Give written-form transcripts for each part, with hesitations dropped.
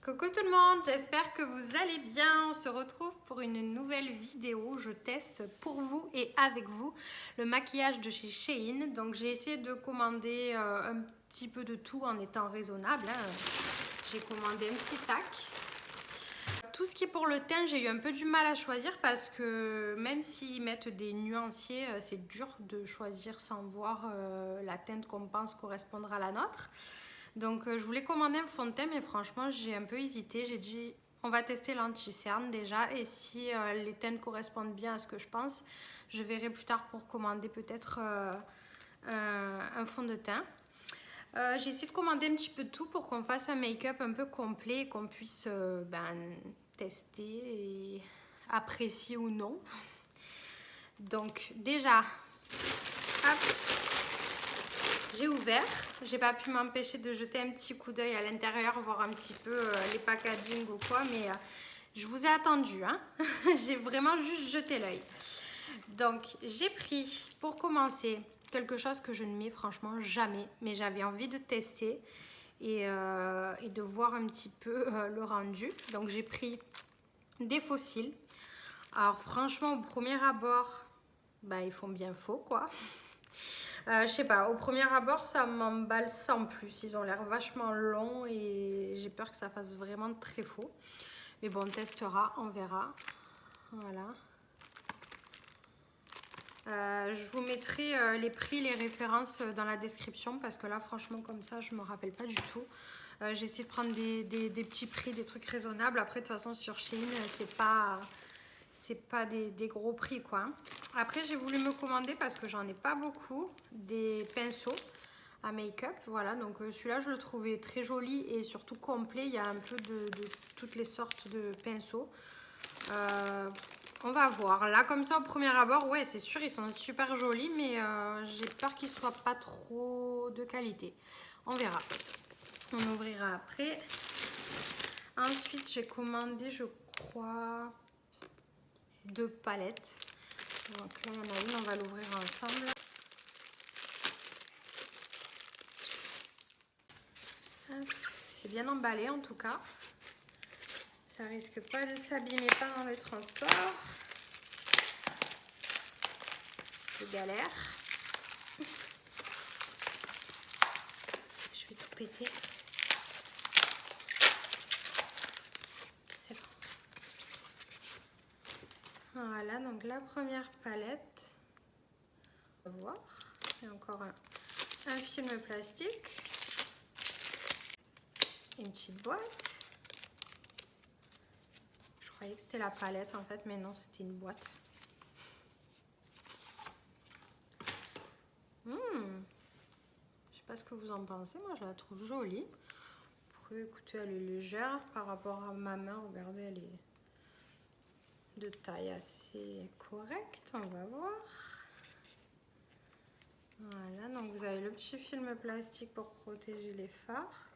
Coucou tout le monde, j'espère que vous allez bien. On se retrouve pour une nouvelle vidéo. Je teste pour vous et avec vous le maquillage de chez Shein. Donc j'ai essayé de commander un petit peu de tout en étant raisonnable. J'ai commandé un petit sac. Tout ce qui est pour le teint, j'ai eu un peu du mal à choisir parce que même s'ils mettent des nuanciers, c'est dur de choisir sans voir la teinte qu'on pense correspondre à la nôtre. Donc je voulais commander un fond de teint, mais franchement j'ai un peu hésité. J'ai dit on va tester l'anti-cerne déjà, et si les teintes correspondent bien à ce que je pense, je verrai plus tard pour commander peut-être un fond de teint. J'ai essayé de commander un petit peu de tout pour qu'on fasse un make-up un peu complet et qu'on puisse tester et apprécier ou non. Donc déjà, hop, j'ai ouvert. J'ai pas pu m'empêcher de jeter un petit coup d'œil à l'intérieur, voir un petit peu les packaging ou quoi, mais je vous ai attendu, hein. J'ai vraiment juste jeté l'œil. Donc j'ai pris pour commencer quelque chose que je ne mets franchement jamais, mais j'avais envie de tester et de voir un petit peu le rendu. Donc j'ai pris des faux cils. Alors franchement au premier abord, ils font bien faux quoi. Je sais pas, au premier abord ça m'emballe sans plus. Ils ont l'air vachement longs et j'ai peur que ça fasse vraiment très faux. Mais bon, on testera, on verra. Voilà. Je vous mettrai les prix, les références dans la description parce que là franchement comme ça je me rappelle pas du tout. J'ai essayé de prendre des petits prix, des trucs raisonnables. Après de toute façon sur Shein c'est pas des gros prix quoi. Après j'ai voulu me commander, parce que j'en ai pas beaucoup, des pinceaux à make-up. Voilà, donc celui-là je le trouvais très joli et surtout complet. Il y a un peu de toutes les sortes de pinceaux. On va voir. Là comme ça au premier abord, ouais c'est sûr ils sont super jolis, mais j'ai peur qu'ils soient pas trop de qualité. On verra. On ouvrira après. Ensuite j'ai commandé, je crois, 2 palettes. Donc là il y en a une, on va l'ouvrir ensemble. C'est bien emballé en tout cas. Ça risque pas de s'abîmer pendant le transport. Je galère. Je vais tout péter. C'est bon. Voilà, donc la première palette. On va voir. Il y a encore un film plastique. Une petite boîte. Je croyais que c'était la palette en fait, mais non, c'était une boîte. Je sais pas ce que vous en pensez, moi je la trouve jolie. Après, écoutez, elle est légère par rapport à ma main. Regardez, elle est de taille assez correcte. On va voir. Voilà, donc vous avez le petit film plastique pour protéger les fards.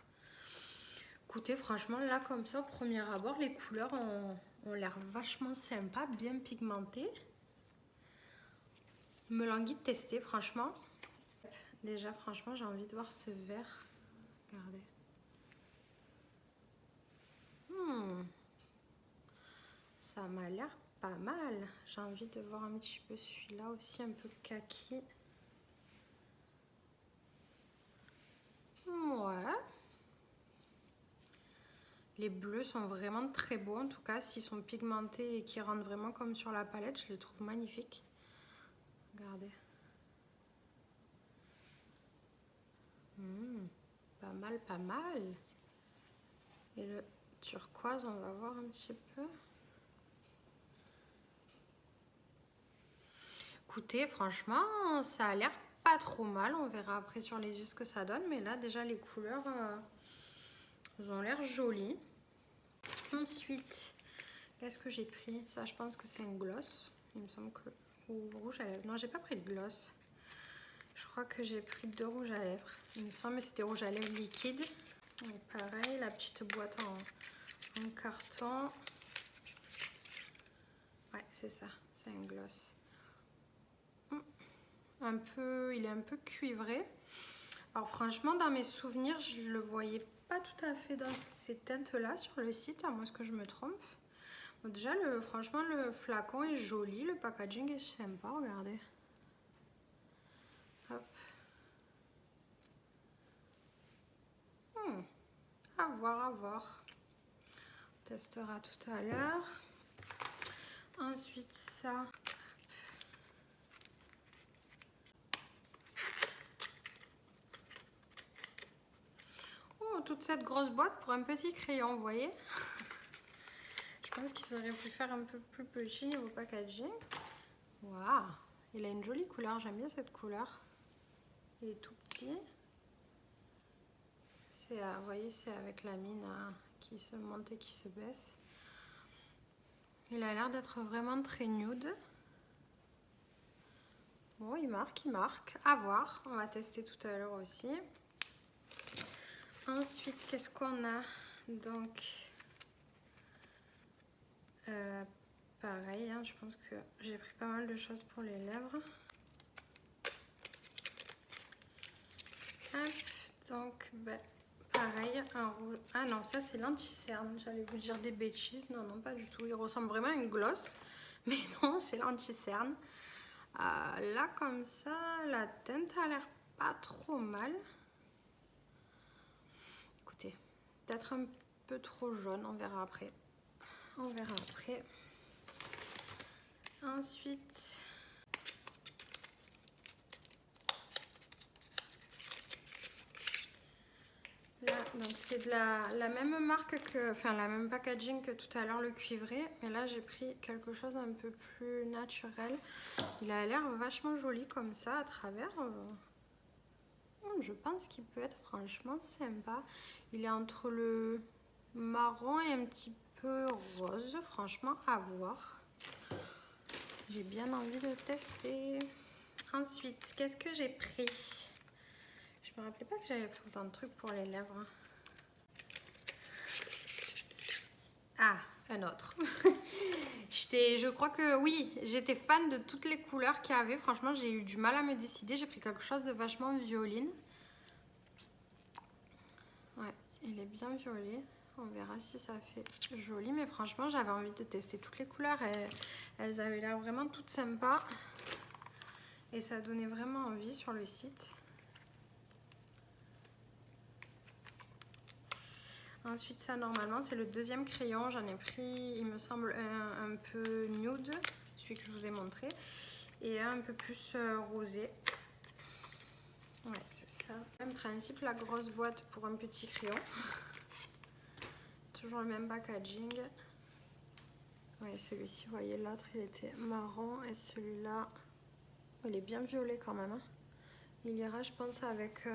Écoutez, franchement, là comme ça, au premier abord, les couleurs ont l'air vachement sympa, bien pigmentées. Me languit de tester, franchement. Déjà, franchement, j'ai envie de voir ce vert. Regardez. Ça m'a l'air pas mal. J'ai envie de voir un petit peu celui-là aussi, un peu kaki. Ouais. Les bleus sont vraiment très beaux, en tout cas, s'ils sont pigmentés et qui rentrent vraiment comme sur la palette, je les trouve magnifiques. Regardez. Pas mal, pas mal. Et le turquoise, on va voir un petit peu. Écoutez, franchement, ça a l'air pas trop mal. On verra après sur les yeux ce que ça donne. Mais là, déjà, les couleurs, elles ont l'air jolies. Ensuite, qu'est-ce que j'ai pris? Ça, je pense que c'est un gloss. Il me semble que... Ou rouge à lèvres. Non, j'ai pas pris de gloss. Je crois que j'ai pris 2 rouges à lèvres. Il me semble que c'était rouge à lèvres liquide. Et pareil, la petite boîte en carton. Ouais, c'est ça. C'est un gloss. Il est un peu cuivré. Alors franchement, dans mes souvenirs, je le voyais pas tout à fait dans ces teintes-là sur le site, à moins que je me trompe. Bon, déjà, franchement, le flacon est joli, le packaging est sympa, regardez. Hop. À voir, à voir. On testera tout à l'heure. Ensuite, ça. Oh, toute cette grosse boîte pour un petit crayon, vous voyez. Je pense qu'ils auraient pu faire un peu plus petit niveau packaging. Waouh, il a une jolie couleur, j'aime bien cette couleur. Il est tout petit. Vous voyez, c'est avec la mine qui se monte et qui se baisse. Il a l'air d'être vraiment très nude. Bon, il marque. À voir, on va tester tout à l'heure aussi. Ensuite, qu'est-ce qu'on a? Donc, pareil, hein, je pense que j'ai pris pas mal de choses pour les lèvres. Hop, donc, pareil, un rouge. Ah non, ça c'est l'anti-cerne. J'allais vous dire des bêtises. Non, non, pas du tout. Il ressemble vraiment à une gloss. Mais non, c'est l'anti-cerne. Là, comme ça, la teinte a l'air pas trop mal. Écoutez, peut-être un peu trop jaune. On verra après. On verra après. Ensuite... Là, donc c'est de la même marque que, enfin la même packaging que tout à l'heure le cuivré, mais là j'ai pris quelque chose un peu plus naturel. Il a l'air vachement joli comme ça à travers. Je pense qu'il peut être franchement sympa. Il est entre le marron et un petit peu rose, franchement à voir. J'ai bien envie de tester. Ensuite, qu'est-ce que j'ai pris? Je me rappelais pas que j'avais pris autant de trucs pour les lèvres. Ah, un autre. Je crois que oui, j'étais fan de toutes les couleurs qu'il y avait. Franchement, j'ai eu du mal à me décider. J'ai pris quelque chose de vachement violine. Ouais, il est bien violet. On verra si ça fait joli. Mais franchement, j'avais envie de tester toutes les couleurs. Elles avaient l'air vraiment toutes sympas. Et ça donnait vraiment envie sur le site. Ensuite, ça, normalement, c'est le deuxième crayon. J'en ai pris, il me semble, un peu nude, celui que je vous ai montré, et un peu plus rosé. Ouais, c'est ça. Même principe, la grosse boîte pour un petit crayon. Toujours le même packaging. Ouais, celui-ci, vous voyez, l'autre, il était marron, et celui-là, il est bien violet quand même. Hein. Il ira, je pense, avec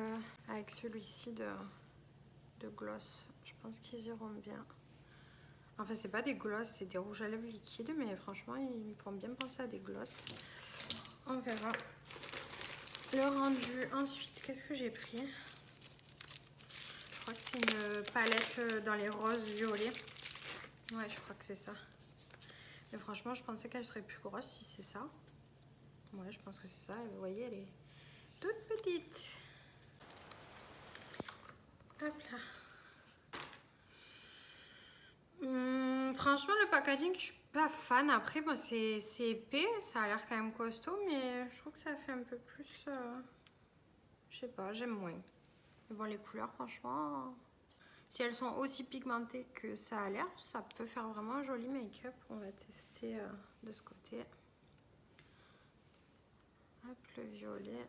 celui-ci de gloss. Je pense qu'ils iront bien. Enfin, c'est pas des gloss, c'est des rouges à lèvres liquides, mais franchement, ils me font bien penser à des gloss. On verra. Le rendu. Ensuite, qu'est-ce que j'ai pris? Je crois que c'est une palette dans les roses violets. Ouais, je crois que c'est ça. Mais franchement, je pensais qu'elle serait plus grosse si c'est ça. Ouais, je pense que c'est ça. Et vous voyez, elle est toute petite. Hop là. Franchement, le packaging, je suis pas fan. Après, bon, c'est épais, ça a l'air quand même costaud, mais je trouve que ça fait un peu plus... je sais pas, j'aime moins. Mais bon, les couleurs, franchement, si elles sont aussi pigmentées que ça a l'air, ça peut faire vraiment un joli make-up. On va tester de ce côté. Hop, le violet.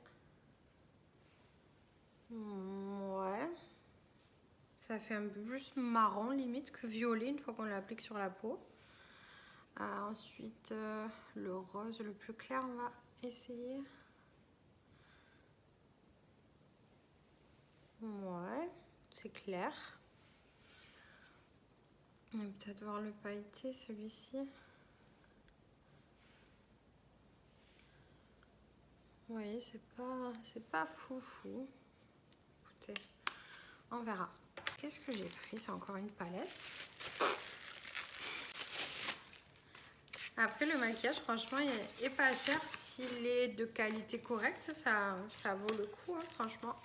Ouais. Ça fait un peu plus marron limite que violet une fois qu'on l'applique sur la peau. Ensuite, le rose le plus clair, on va essayer. Ouais, c'est clair. On va peut-être voir le pailleté, celui-ci. Vous voyez, c'est pas foufou. Écoutez, on verra. Qu'est-ce que j'ai pris? C'est encore une palette. Après, le maquillage, franchement, il est pas cher. S'il est de qualité correcte, ça vaut le coup, hein, franchement.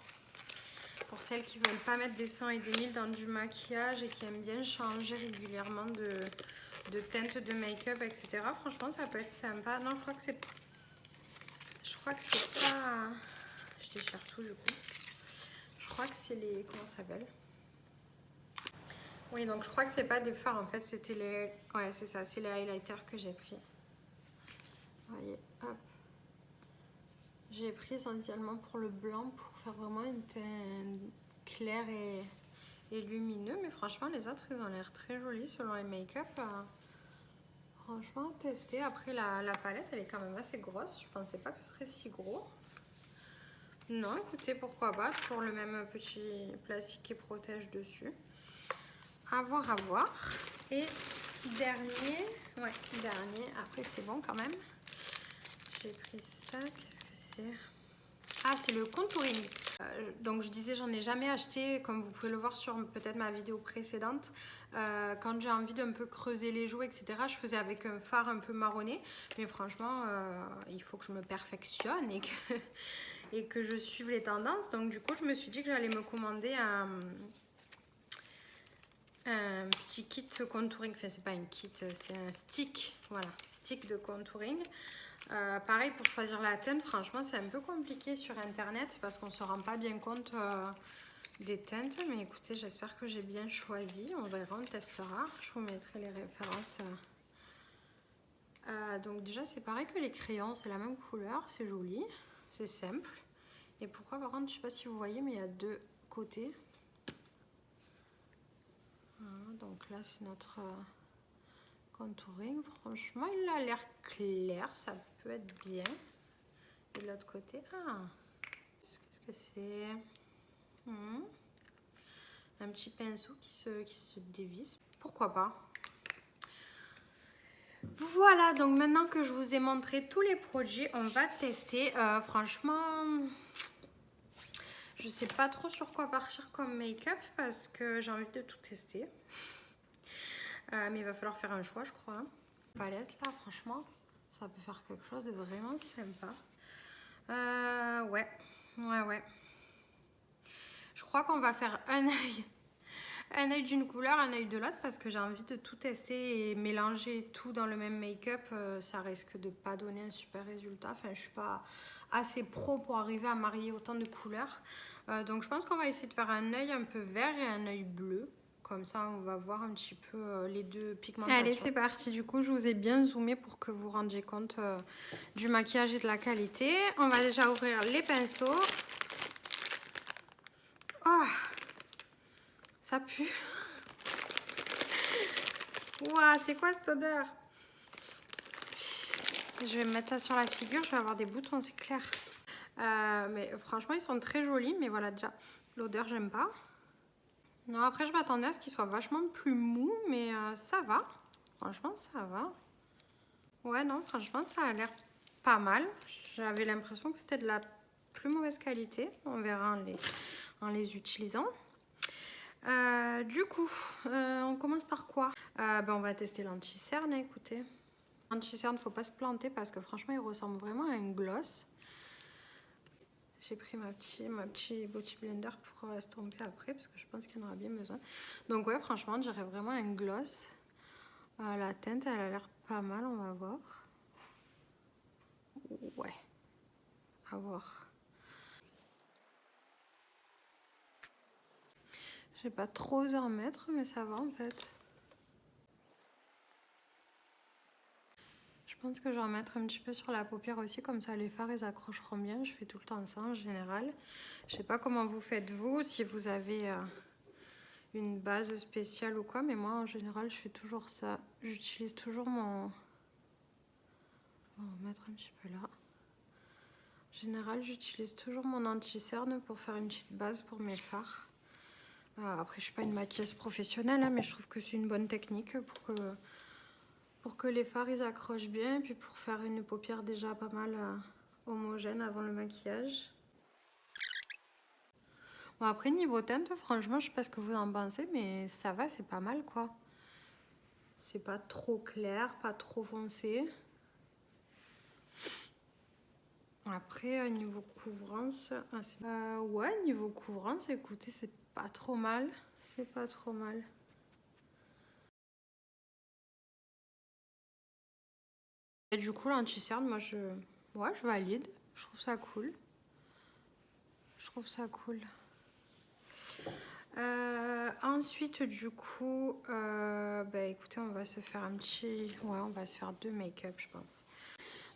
Pour pour celles qui veulent pas mettre des 100 et des 1000 dans du maquillage et qui aiment bien changer régulièrement de teinte de make-up, etc. Franchement, ça peut être sympa. Non, je crois que c'est... Je crois que c'est pas... Je déchire tout du coup. Je crois que c'est les... Comment ça s'appelle? Oui, donc je crois que c'est pas des fards en fait, c'était les... Ouais, c'est ça, c'est les highlighters que j'ai pris. Vous voyez, hop. J'ai pris essentiellement pour le blanc pour faire vraiment une teinte claire et lumineux. Mais franchement, les autres, ils ont l'air très jolis selon les make-up. Franchement, tester. Après, la palette, elle est quand même assez grosse. Je pensais pas que ce serait si gros. Non, écoutez, pourquoi pas. Toujours le même petit plastique qui protège dessus. À voir, à voir. Et dernier. Ouais, dernier. Après, c'est bon quand même. J'ai pris ça. Qu'est-ce que c'est? Ah, c'est le contouring. Donc je disais, j'en ai jamais acheté, comme vous pouvez le voir sur peut-être ma vidéo précédente. Quand j'ai envie d'un peu creuser les joues, etc., je faisais avec un fard un peu marronné. Mais franchement, il faut que je me perfectionne et que je suive les tendances. Donc du coup, je me suis dit que j'allais me commander un petit kit contouring. Enfin, c'est pas un kit, c'est un stick. Voilà, stick de contouring. Pareil pour choisir la teinte, franchement c'est un peu compliqué sur internet parce qu'on ne se rend pas bien compte des teintes, mais écoutez, j'espère que j'ai bien choisi. On verra, on testera, je vous mettrai les références. Donc déjà c'est pareil que les crayons, c'est la même couleur, c'est joli, c'est simple. Et pourquoi par contre, je sais pas si vous voyez, mais il y a deux côtés. Voilà, donc là c'est notre contouring. Franchement il a l'air clair, ça peut être bien. Et de l'autre côté, qu'est-ce que c'est? Un petit pinceau qui se dévisse. Pourquoi pas? Voilà, donc maintenant que je vous ai montré tous les produits, on va tester. Franchement, je sais pas trop sur quoi partir comme make-up parce que j'ai envie de tout tester. Mais il va falloir faire un choix, je crois. Hein. Palette là, franchement, ça peut faire quelque chose de vraiment sympa. Ouais. Je crois qu'on va faire un œil d'une couleur, un œil de l'autre parce que j'ai envie de tout tester et mélanger tout dans le même make-up. Ça risque de pas donner un super résultat. Enfin, je suis pas assez pro pour arriver à marier autant de couleurs. Donc, je pense qu'on va essayer de faire un œil un peu vert et un œil bleu. Comme ça, on va voir un petit peu les deux pigmentations. Allez, c'est parti. Du coup, je vous ai bien zoomé pour que vous rendiez compte du maquillage et de la qualité. On va déjà ouvrir les pinceaux. Oh, ça pue. Ouah, c'est quoi cette odeur? Je vais me mettre ça sur la figure. Je vais avoir des boutons, c'est clair. Mais franchement, ils sont très jolis. Mais voilà, déjà, l'odeur, j'aime pas. Non, après, je m'attendais à ce qu'ils soient vachement plus mous, mais ça va. Franchement, ça va. Ouais, non, franchement, ça a l'air pas mal. J'avais l'impression que c'était de la plus mauvaise qualité. On verra en les utilisant. Du coup, on commence par quoi? On va tester l'anti-cerne, écoutez. L'anti-cerne, faut pas se planter parce que franchement, il ressemble vraiment à un gloss. J'ai pris ma petit Beauty Blender pour estomper après parce que je pense qu'il y en aura bien besoin. Donc ouais, franchement, on dirait vraiment un gloss. La teinte, elle a l'air pas mal, on va voir. Ouais, à voir. Je vais pas trop osé en mettre, mais ça va en fait. Je pense que je vais en mettre un petit peu sur la paupière aussi, comme ça les fards ils accrocheront bien. Je fais tout le temps ça en général. Je sais pas comment vous faites vous, si vous avez une base spéciale ou quoi, mais moi en général je fais toujours ça. J'utilise toujours mon... On va mettre un petit peu là. En général j'utilise toujours mon anti-cerne pour faire une petite base pour mes fards. Après je suis pas une maquilleuse professionnelle, hein, mais je trouve que c'est une bonne technique pour que les fards ils accrochent bien et puis pour faire une paupière déjà pas mal homogène avant le maquillage. Bon, après niveau teinte, franchement je sais pas ce que vous en pensez, mais ça va, c'est pas mal quoi. C'est pas trop clair, pas trop foncé. Après, niveau couvrance, ouais, niveau couvrance, écoutez, c'est pas trop mal. C'est pas trop mal. Et du coup, l'anti-cerne, moi, ouais, je valide. Je trouve ça cool. Je trouve ça cool. Ensuite, du coup, bah, écoutez, on va se faire un petit... Ouais, on va se faire 2 make-up, je pense.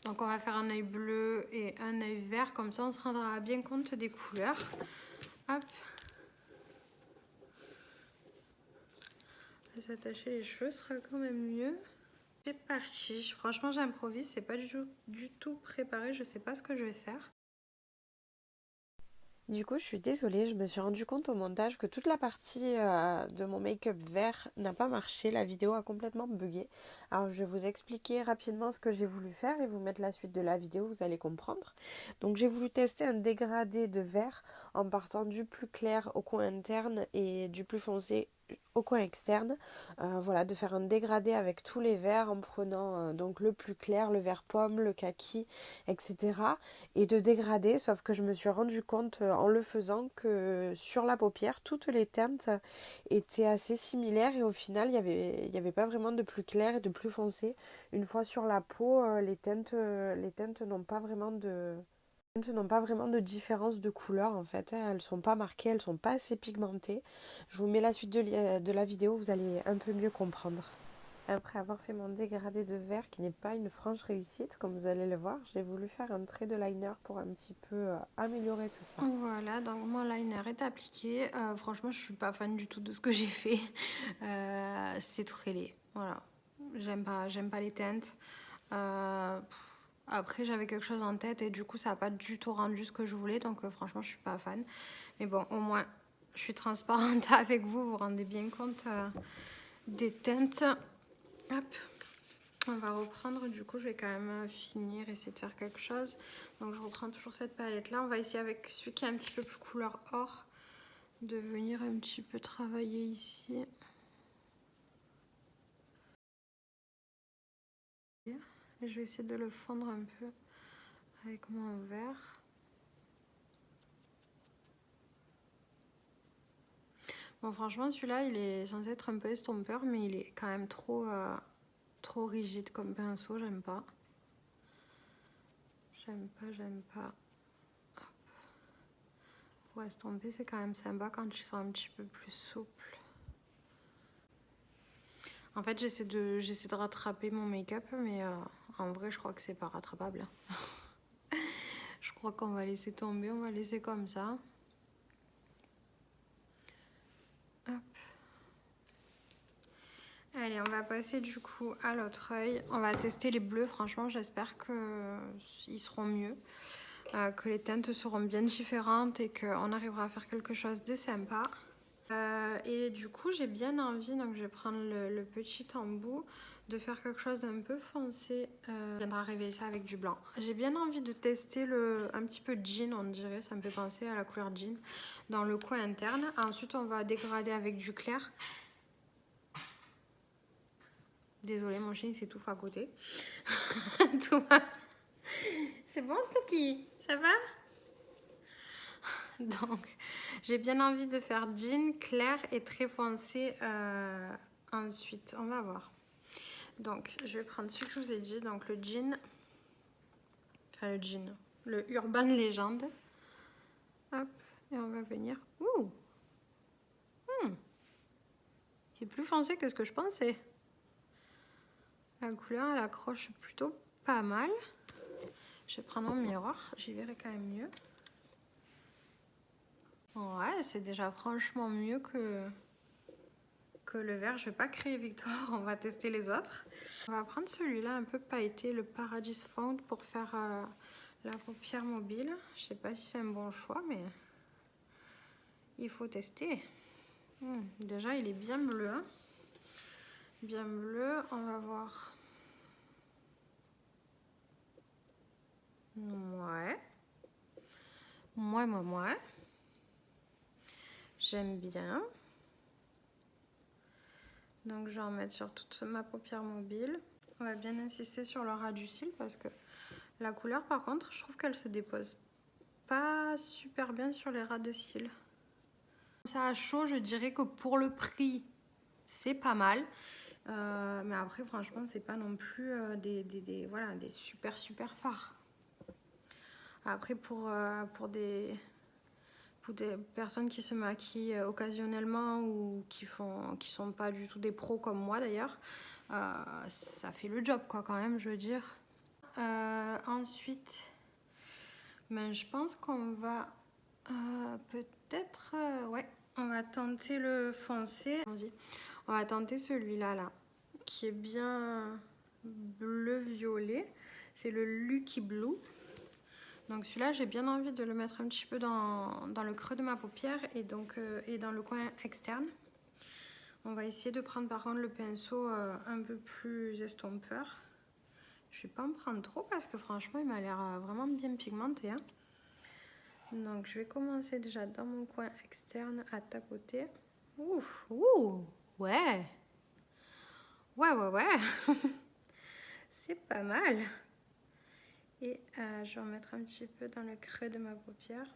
Donc, on va faire un œil bleu et un œil vert. Comme ça, on se rendra bien compte des couleurs. Hop. S'attacher les cheveux sera quand même mieux. C'est parti. Franchement, j'improvise. C'est pas du tout préparé. Je sais pas ce que je vais faire. Du coup, je suis désolée, je me suis rendu compte au montage que toute la partie de mon make-up vert n'a pas marché. La vidéo a complètement bugué. Alors, je vais vous expliquer rapidement ce que j'ai voulu faire et vous mettre la suite de la vidéo, vous allez comprendre. Donc, j'ai voulu tester un dégradé de vert en partant du plus clair au coin interne et du plus foncé au coin externe. Voilà, de faire un dégradé avec tous les verts en prenant donc le plus clair, le vert pomme, le kaki, etc. Et de dégrader, sauf que je me suis rendu compte en le faisant que sur la paupière, toutes les teintes étaient assez similaires et au final, il y avait pas vraiment de plus clair et de plus foncé. Une fois sur la peau, les teintes n'ont pas vraiment de différence de couleur en fait. Elles sont pas marquées, elles sont pas assez pigmentées. Je vous mets la suite de la vidéo, vous allez un peu mieux comprendre. Après avoir fait mon dégradé de vert qui n'est pas une franche réussite, comme vous allez le voir, j'ai voulu faire un trait de liner pour un petit peu améliorer tout ça. Voilà, donc mon liner est appliqué. Franchement, je suis pas fan du tout de ce que j'ai fait. C'est très laid. Voilà. J'aime pas les teintes. Après, j'avais quelque chose en tête et du coup, ça n'a pas du tout rendu ce que je voulais. Donc, franchement, je suis pas fan. Mais bon, au moins, je suis transparente avec vous. Vous vous rendez bien compte des teintes. Hop. On va reprendre, du coup je vais quand même finir, essayer de faire quelque chose. Donc je reprends toujours cette palette là. On va essayer avec celui qui est un petit peu plus couleur or de venir un petit peu travailler ici. Et je vais essayer de le fondre un peu avec mon vert. Bon franchement celui-là il est censé être un peu estompeur mais il est quand même trop rigide comme pinceau, j'aime pas. J'aime pas. Pour estomper c'est quand même sympa quand ils sont un petit peu plus souples. En fait, j'essaie de rattraper mon make-up, mais en vrai, je crois que c'est pas rattrapable. Je crois qu'on va laisser tomber, on va laisser comme ça. Hop. Allez, on va passer du coup à l'autre œil. On va tester les bleus, franchement, j'espère qu'ils seront mieux. Que les teintes seront bien différentes et qu'on arrivera à faire quelque chose de sympa. Et du coup, j'ai bien envie, donc je vais prendre le petit embout, de faire quelque chose d'un peu foncé. On viendra réveiller ça avec du blanc. J'ai bien envie de tester un petit peu jean, on dirait, ça me fait penser à la couleur jean, dans le coin interne. Ensuite, on va dégrader avec du clair. Désolée, mon chien s'étouffe à côté. Tout va bien. C'est bon, Stouki? Ça va? Donc, j'ai bien envie de faire jean clair et très foncé ensuite. On va voir. Donc, je vais prendre celui que je vous ai dit, donc le jean. Enfin, le jean. Le Urban Legend. Hop, et on va venir. Ouh! C'est plus foncé que ce que je pensais. La couleur, elle accroche plutôt pas mal. Je vais prendre mon miroir, j'y verrai quand même mieux. Ouais, c'est déjà franchement mieux que le vert. Je vais pas crier victoire, on va tester les autres. On va prendre celui-là un peu pailleté, le Paradise Found, pour faire la paupière mobile. Je sais pas si c'est un bon choix, mais il faut tester. Déjà, il est bien bleu. Hein. Bien bleu, on va voir. Ouais. Moi. J'aime bien. Donc, je vais en mettre sur toute ma paupière mobile. On va bien insister sur le ras du cil parce que La couleur, par contre, je trouve qu'elle se dépose pas super bien sur les ras de cils. Ça à chaud, je dirais que pour le prix, c'est pas mal. Mais après, franchement, c'est pas non plus voilà, des super fards. Après, pour des personnes qui se maquillent occasionnellement ou qui sont pas du tout des pros comme moi d'ailleurs, ça fait le job quoi quand même, je veux dire. Ensuite, ben, je pense qu'on va peut-être, ouais, on va tenter le foncé. On va tenter celui-là là, qui est bien bleu-violet. C'est le Lucky Blue. Donc celui-là, j'ai bien envie de le mettre un petit peu dans le creux de ma paupière et dans le coin externe. On va essayer de prendre par contre le pinceau un peu plus estompeur. Je ne vais pas en prendre trop parce que franchement, il m'a l'air vraiment bien pigmenté. Hein. Donc je vais commencer déjà dans mon coin externe à tapoter. Ouf, ouh, ouais. Ouais. C'est pas mal. Et je vais en mettre un petit peu dans le creux de ma paupière.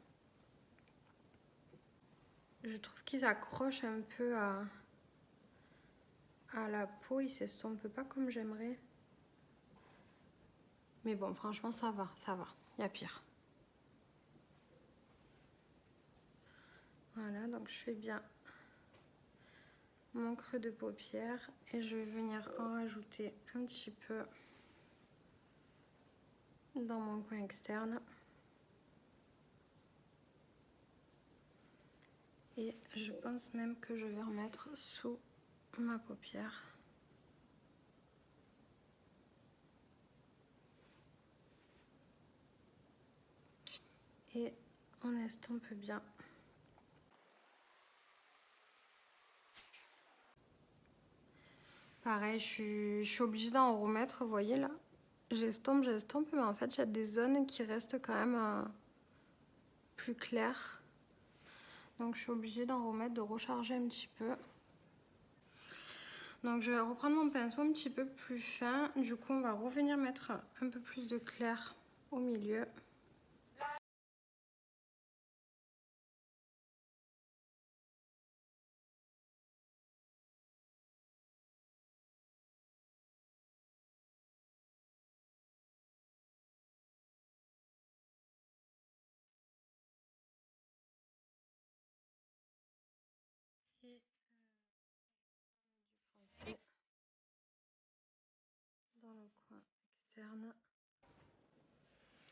Je trouve qu'ils accrochent un peu à la peau. Ils s'estompent pas comme j'aimerais. Mais bon, franchement, ça va. Il y a pire. Voilà, donc je fais bien mon creux de paupière. Et je vais venir en rajouter un petit peu dans mon coin externe. Et je pense même que je vais remettre sous ma paupière. Et on estompe bien. Pareil, je suis obligée d'en remettre, vous voyez là. J'estompe, mais en fait, il y a des zones qui restent quand même plus claires. Donc, je suis obligée d'en remettre, de recharger un petit peu. Donc, je vais reprendre mon pinceau un petit peu plus fin. Du coup, on va revenir mettre un peu plus de clair au milieu. Et du foncé dans le coin externe.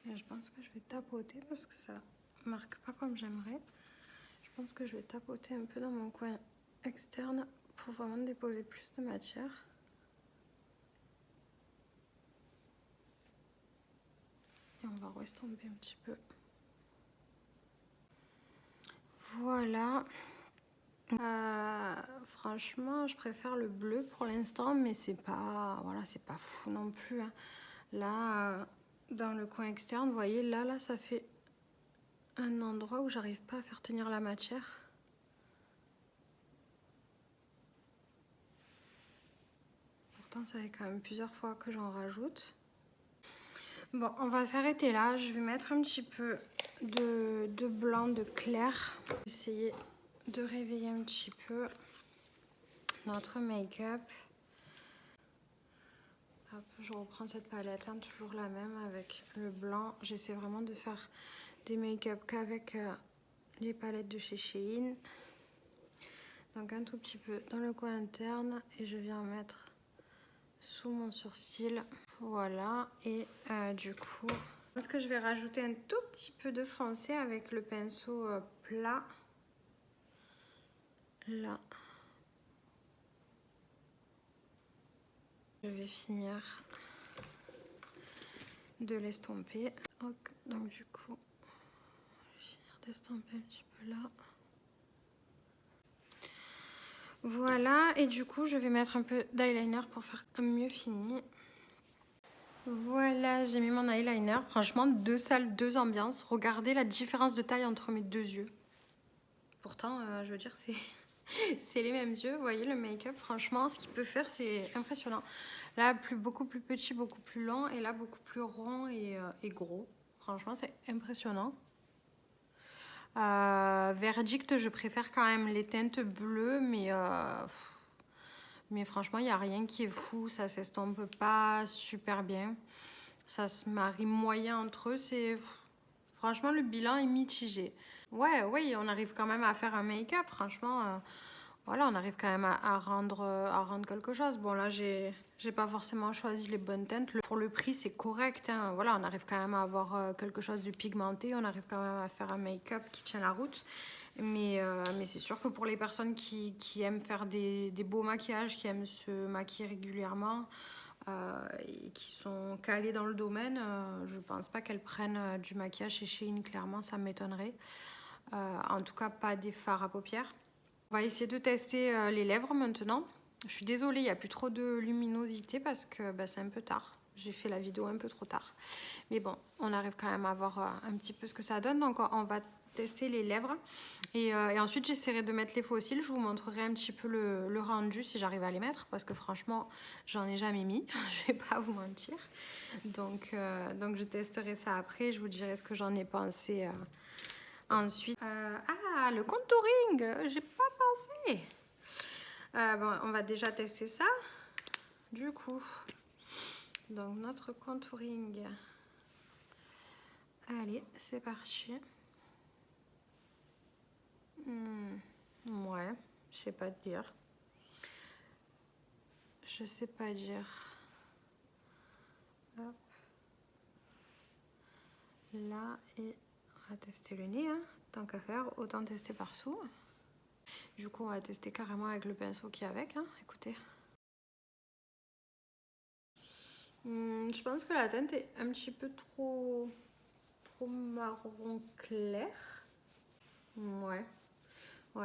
Et je pense que je vais tapoter parce que ça marque pas comme j'aimerais. Je pense que je vais tapoter un peu dans mon coin externe pour vraiment déposer plus de matière. Et on va restomper un petit peu. Voilà. Franchement, je préfère le bleu pour l'instant, mais c'est pas, voilà, c'est pas fou non plus. Hein. Là, dans le coin externe, vous voyez, là, ça fait un endroit où j'arrive pas à faire tenir la matière. Pourtant, ça fait quand même plusieurs fois que j'en rajoute. Bon, on va s'arrêter là. Je vais mettre un petit peu de blanc, de clair. Essayer de réveiller un petit peu notre make-up. Je reprends cette palette, hein, toujours la même avec le blanc. J'essaie vraiment de faire des make-up qu'avec les palettes de chez Shein. Donc un tout petit peu dans le coin interne et je viens mettre sous mon sourcil. Voilà, et du coup, je pense que je vais rajouter un tout petit peu de foncé avec le pinceau plat. Là. Je vais finir de l'estomper. Donc du coup, je vais finir d'estomper un petit peu là. Voilà, et du coup, je vais mettre un peu d'eyeliner pour faire un mieux fini. Voilà, j'ai mis mon eyeliner. Franchement, 2 salles, 2 ambiances. Regardez la différence de taille entre mes 2 yeux. Pourtant, je veux dire, C'est les mêmes yeux, vous voyez le make-up, franchement, ce qu'il peut faire, c'est impressionnant. Là, beaucoup plus petit, beaucoup plus long, et là, beaucoup plus rond et gros. Franchement, c'est impressionnant. Verdict, je préfère quand même les teintes bleues, mais franchement, il n'y a rien qui est fou, ça s'estompe pas super bien. Ça se marie moyen entre eux, franchement, le bilan est mitigé. Ouais, oui, on arrive quand même à faire un make-up, franchement. Voilà, on arrive quand même à rendre quelque chose. Bon, là, j'ai pas forcément choisi les bonnes teintes. Pour le prix, c'est correct, hein. Voilà, on arrive quand même à avoir quelque chose de pigmenté. On arrive quand même à faire un make-up qui tient la route. Mais c'est sûr que pour les personnes qui aiment faire des beaux maquillages, qui aiment se maquiller régulièrement et qui sont calées dans le domaine, je pense pas qu'elles prennent du maquillage chez Shein, clairement, ça m'étonnerait. En tout cas, pas des fards à paupières. On va essayer de tester les lèvres maintenant. Je suis désolée, il n'y a plus trop de luminosité parce que c'est un peu tard. J'ai fait la vidéo un peu trop tard. Mais bon, on arrive quand même à voir un petit peu ce que ça donne. Donc on va tester les lèvres. Et ensuite, j'essaierai de mettre les faux cils. Je vous montrerai un petit peu le rendu si j'arrive à les mettre. Parce que franchement, j'en ai jamais mis. Je vais pas vous mentir. Donc je testerai ça après. Je vous dirai ce que j'en ai pensé ensuite. Le contouring, j'ai pas pensé. Bon, on va déjà tester ça. Du coup, donc notre contouring. Allez, c'est parti. Ouais, je sais pas dire. Je sais pas dire. Hop. Là, et on va tester le nez, hein. Tant qu'à faire, autant tester partout. Du coup, on va tester carrément avec le pinceau qui est avec, hein. Écoutez. Je pense que la teinte est un petit peu trop marron clair. Ouais,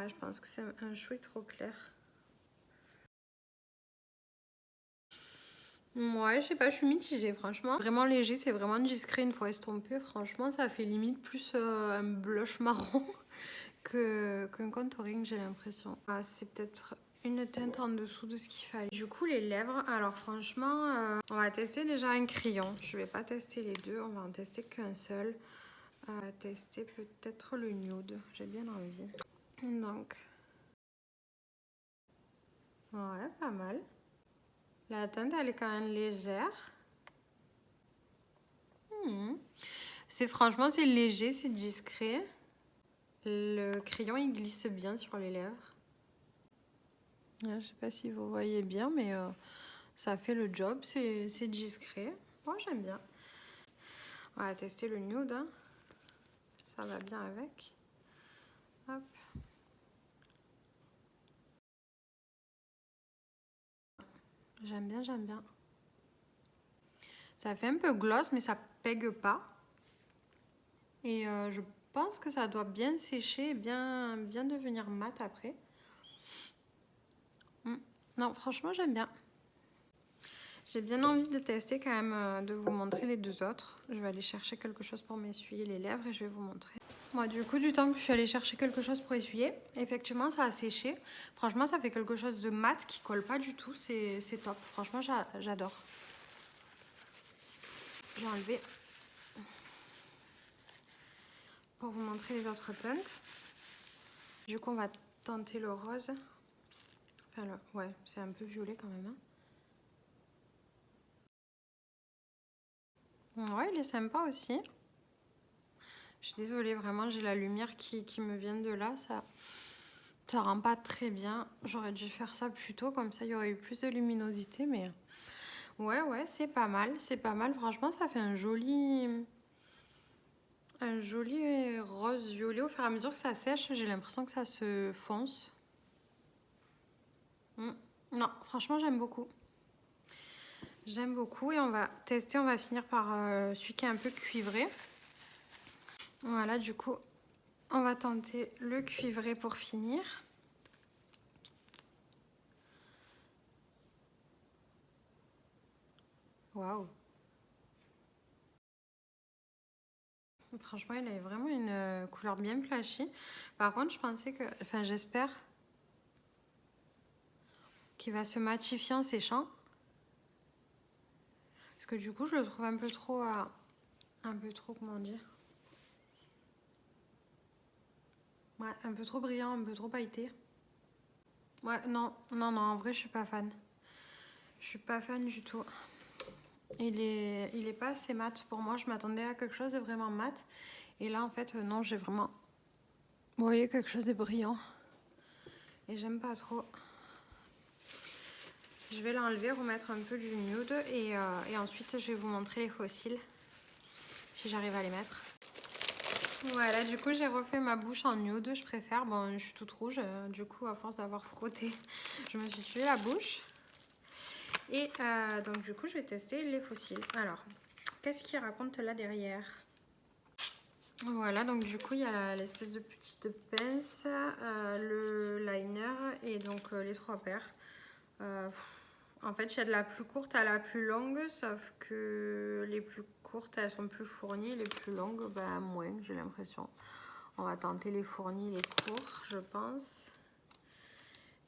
je pense que c'est un chouï trop clair. Ouais, je sais pas, je suis mitigée, franchement. Vraiment léger, c'est vraiment discret une fois estompé. Franchement, ça fait limite plus un blush marron qu'un contouring, j'ai l'impression. C'est peut-être une teinte en dessous de ce qu'il fallait. Du coup, les lèvres, alors franchement, on va tester déjà un crayon. Je vais pas tester les deux, on va en tester qu'un seul. On va tester peut-être le nude, j'ai bien envie. Donc, ouais, pas mal. La teinte, elle est quand même légère. Franchement, c'est léger, c'est discret. Le crayon, il glisse bien sur les lèvres. Je sais pas si vous voyez bien, mais ça fait le job, c'est discret. Moi, j'aime bien. On va tester le nude, hein. Ça va bien avec. Hop. J'aime bien, j'aime bien. Ça fait un peu gloss, mais ça pègue pas. Et je pense que ça doit bien sécher et bien devenir mat après. Non, franchement, j'aime bien. J'ai bien envie de tester quand même, de vous montrer les deux autres. Je vais aller chercher quelque chose pour m'essuyer les lèvres et je vais vous montrer. Moi, du coup, du temps que je suis allée chercher quelque chose pour essuyer, effectivement, ça a séché. Franchement, ça fait quelque chose de mat qui colle pas du tout. C'est top. Franchement, j'adore. J'ai enlevé pour vous montrer les autres pumps. Du coup, on va tenter le rose. Enfin, ouais, c'est un peu violet quand même, hein. Ouais, il est sympa aussi. Je suis désolée, vraiment, j'ai la lumière qui me vient de là. Ça rend pas très bien. J'aurais dû faire ça plus tôt, comme ça, il y aurait eu plus de luminosité. Mais ouais, c'est pas mal. C'est pas mal. Franchement, ça fait un joli rose violet. Au fur et à mesure que ça sèche, j'ai l'impression que ça se fonce. Non, franchement, j'aime beaucoup. J'aime beaucoup et on va tester, on va finir par celui qui est un peu cuivré. Voilà, du coup, on va tenter le cuivré pour finir. Waouh! Franchement, il a vraiment une couleur bien flashy. Par contre, je pensais que... Enfin, j'espère qui va se matifier en séchant. Parce que du coup, je le trouve un peu trop, comment dire? Ouais, un peu trop brillant, un peu trop pailleté. Ouais, non, en vrai, je suis pas fan. Je suis pas fan du tout. Il est pas assez mat pour moi. Je m'attendais à quelque chose de vraiment mat. Et là, en fait, non, j'ai vraiment... Vous voyez, quelque chose de brillant. Et j'aime pas trop. Je vais l'enlever, remettre un peu du nude. Et ensuite, je vais vous montrer les fossiles. Si j'arrive à les mettre. Voilà, du coup, j'ai refait ma bouche en nude. Je préfère. Bon, je suis toute rouge. Du coup, à force d'avoir frotté, je me suis tué la bouche. Et donc du coup je vais tester les fossiles. Alors, qu'est-ce qu'il raconte là derrière? Voilà, donc du coup il y a l'espèce de petite pince, le liner et donc les 3 paires. En fait, il y a de la plus courte à la plus longue, sauf que les plus courtes elles sont plus fournies, les plus longues bah, moins, j'ai l'impression. On va tenter les fournis, les courts, je pense.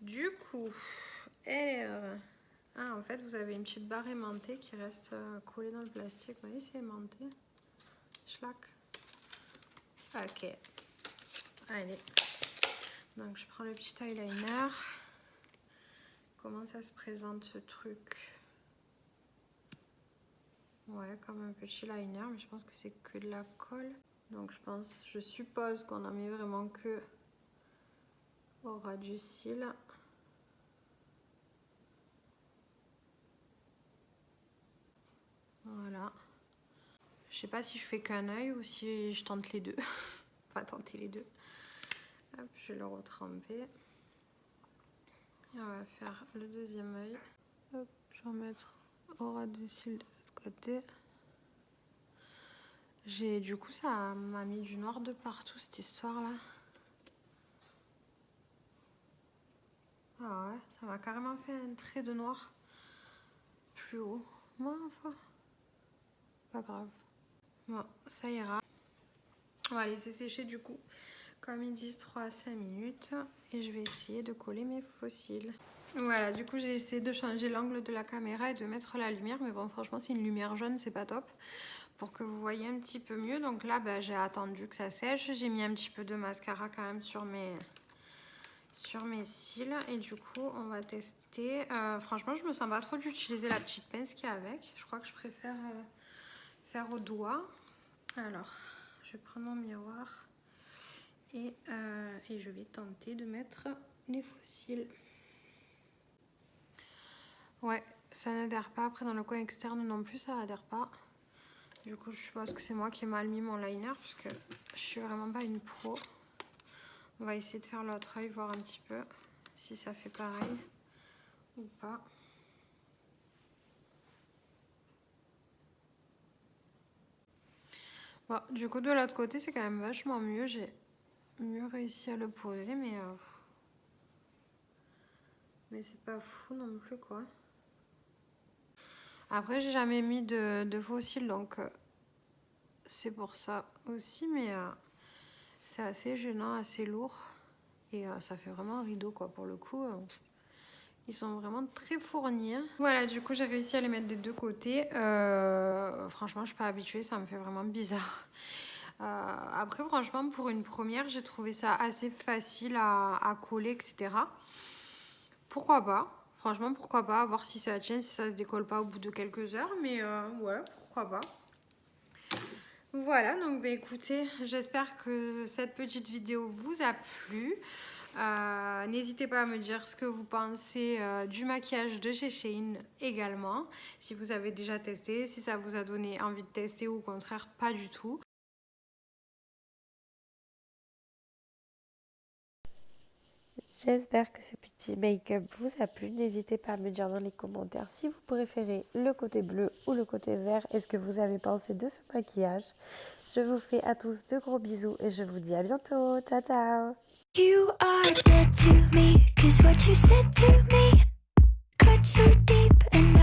Du coup, ah, en fait, vous avez une petite barre aimantée qui reste collée dans le plastique. Vous voyez, c'est aimanté. Schlac. Ok. Allez. Donc, je prends le petit eyeliner. Comment ça se présente, ce truc? Ouais, comme un petit liner, mais je pense que c'est que de la colle. Donc, je suppose qu'on en met vraiment que au ras du cil. Voilà. Je sais pas si je fais qu'un œil ou si je tente les deux. Enfin, tenter les deux. Hop, je vais le retremper. Et on va faire le deuxième œil. Hop, je vais en mettre au ras du cil de l'autre côté. Du coup, ça m'a mis du noir de partout, cette histoire-là. Ah ouais, ça m'a carrément fait un trait de noir plus haut. Moi, enfin, pas grave. Bon, ça ira. On va laisser sécher du coup, comme ils disent, 3 à 5 minutes. Et je vais essayer de coller mes fossiles. Voilà, du coup j'ai essayé de changer l'angle de la caméra et de mettre la lumière. Mais bon, franchement, c'est une lumière jaune, c'est pas top. Pour que vous voyez un petit peu mieux. Donc là, bah, j'ai attendu que ça sèche. J'ai mis un petit peu de mascara quand même sur mes cils. Et du coup, on va tester. Franchement, je me sens pas trop d'utiliser la petite pince qu'il y a avec. Je crois que je préfère faire au doigt. Alors, je vais prendre mon miroir et je vais tenter de mettre les fossiles. Ouais, ça n'adhère pas. Après, dans le coin externe non plus, ça n'adhère pas. Du coup, je suppose que c'est moi qui ai mal mis mon liner parce que je suis vraiment pas une pro. On va essayer de faire l'autre œil, voir un petit peu si ça fait pareil ou pas. Bon, du coup, de l'autre côté, c'est quand même vachement mieux. J'ai mieux réussi à le poser, mais c'est pas fou non plus, quoi. Après, j'ai jamais mis de fossiles, donc c'est pour ça aussi, mais c'est assez gênant, assez lourd. Et ça fait vraiment un rideau, quoi, pour le coup. Ils sont vraiment très fournis. Voilà, du coup, j'ai réussi à les mettre des deux côtés. Franchement, je suis pas habituée, ça me fait vraiment bizarre. Après, franchement, pour une première, j'ai trouvé ça assez facile à coller, etc. Pourquoi pas? Franchement, pourquoi pas? À voir si ça tient, si ça se décolle pas au bout de quelques heures. Mais ouais, pourquoi pas? Voilà, donc bah, écoutez, j'espère que cette petite vidéo vous a plu. N'hésitez pas à me dire ce que vous pensez du maquillage de chez Shein également. Si vous avez déjà testé, si ça vous a donné envie de tester ou au contraire pas du tout. J'espère que ce petit make-up vous a plu. N'hésitez pas à me dire dans les commentaires si vous préférez le côté bleu ou le côté vert et ce que vous avez pensé de ce maquillage. Je vous fais à tous de gros bisous et je vous dis à bientôt. Ciao, ciao! You are dead to me, 'cause what you said to me cut so deep and